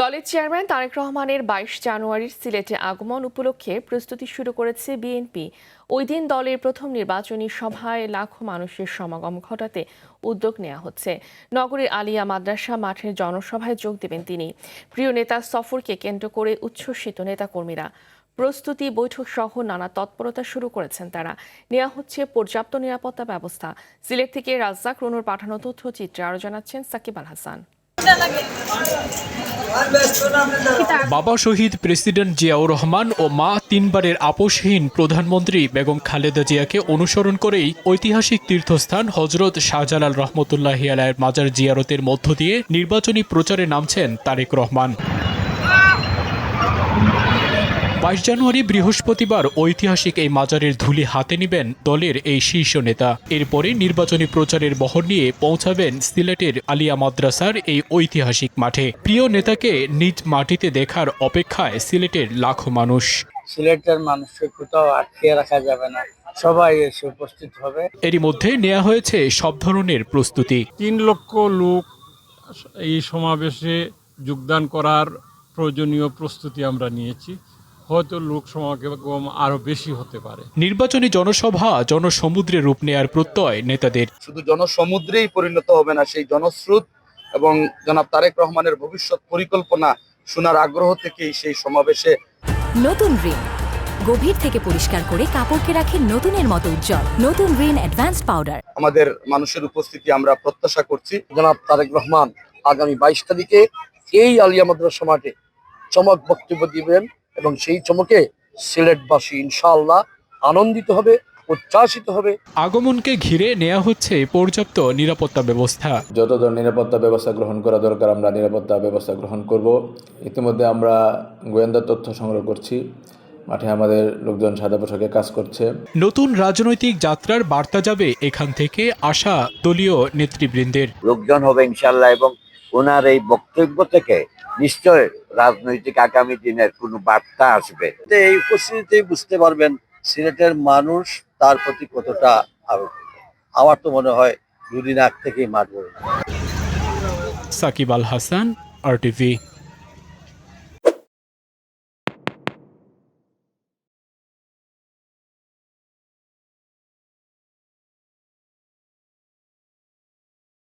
দলের চেয়ারম্যান তারেক রহমানের ২২ জানুয়ারির সিলেটে আগমন উপলক্ষে প্রস্তুতি শুরু করেছে বিএনপি। ওই দিন দলের প্রথম নির্বাচনী সভায় লাখো মানুষের সমাগম ঘটাতে উদ্যোগ নেওয়া হচ্ছে। নগরীর আলিয়া মাদ্রাসা মাঠের জনসভায় যোগ দেবেন তিনি। প্রিয় নেতা সফরকে কেন্দ্র করে উচ্ছ্বসিত নেতাকর্মীরা। প্রস্তুতি বৈঠক সহ নানা তৎপরতা শুরু করেছেন তারা। নেওয়া হচ্ছে পর্যাপ্ত নিরাপত্তা ব্যবস্থা। সিলেট থেকে রাজ্জাক রুনুর পাঠানো তথ্যচিত্রে আরও জানাচ্ছেন সাকিব আল হাসান। বাবা শহীদ প্রেসিডেন্ট জিয়াউর রহমান ও মা তিনবারের আপোষহীন প্রধানমন্ত্রী বেগম খালেদা জিয়াকে অনুসরণ করেই ঐতিহাসিক তীর্থস্থান হজরত শাহজালাল রহমতুল্লাহি আলাইহির মাজার জিয়ারতের মধ্য দিয়ে নির্বাচনী প্রচারে নামছেন তারেক রহমান। ২২ জানুয়ারি বৃহস্পতিবার ঐতিহাসিক এই মাজারের ধুলি হাতে নেবেন দলের এই শীর্ষ নেতা। এরপরে নির্বাচনী প্রচারের বহর নিয়ে পৌঁছাবেন সিলেটের আলিয়া মাদ্রাসার এই ঐতিহাসিক মাঠে। প্রিয় নেতাকে নিজ মাটিতে দেখার অপেক্ষায় সিলেটের লাখো মানুষ। সিলেটের মানুষকে কোথাও আটকে রাখা যাবে না, সবাই এসে উপস্থিত হবে। এরই মধ্যে নেওয়া হয়েছে সব ধরনের প্রস্তুতি। ৩ লক্ষ লোক এই সমাবেশে যোগদান করার প্রয়োজনীয় প্রস্তুতি আমরা নিয়েছি। হয়তো লোক সমাগম আরো বেশি হতে পারে। নির্বাচনী জনসভা জনসমুদ্রে রূপ নেয়ার প্রত্যয় নেতাদের। শুধু জনসমুদ্রেই পরিণত হবে না, সেই জনস্রোত এবং জনাব তারেক রহমানের ভবিষ্যৎ পরিকল্পনা শোনার আগ্রহ থেকেই সেই সমাবেশে। নতুন রিন গভীর থেকে পরিষ্কার করে কাপড়কে রাখে নতুনের মতো উজ্জ্বল। নতুন রিন অ্যাডভান্সড পাউডার। আমাদের মানুষের উপস্থিতি আমরা প্রত্যাশা করছি। জনাব তারেক রহমান আগামী ২২ তারিখে এই আলিয়া মাদ্রাসা মাঠে চমক বক্তব্য দিবেন এবং সেই চমকে সিলেটবাসী ইনশাআল্লাহ আনন্দিত হবে, উচ্ছ্বাসিত হবে। আগমনকে ঘিরে নেওয়া হচ্ছে পর্যাপ্ত নিরাপত্তা ব্যবস্থা। যত ধরনের নিরাপত্তা ব্যবস্থা গ্রহণ করা দরকার আমরা নিরাপত্তা ব্যবস্থা গ্রহণ করব। ইতিমধ্যে আমরা গোয়েন্দা তথ্য সংগ্রহ করছি। মাঠে আমাদের লোকজন সাদা পোশাকে কাজ করছে। নতুন রাজনৈতিক যাত্রার বার্তা যাবে এখান থেকে আসা দলীয় নেতৃবৃন্দের। লোকজন হবে ইনশাল্লাহ, এবং ওনার এই বক্তব্য থেকে নিশ্চয় রাজনৈতিক আগামী দিনের কোনো বার্তা আসবে। এই উপস্থিতিতে বুঝতে পারবেন সিলেটের মানুষ তার প্রতি কতটা আবেগ। আমার তো মনে হয় দুদিন আগ থেকেই মাঠ ভরে। সাকিব আল হাসান, RTV।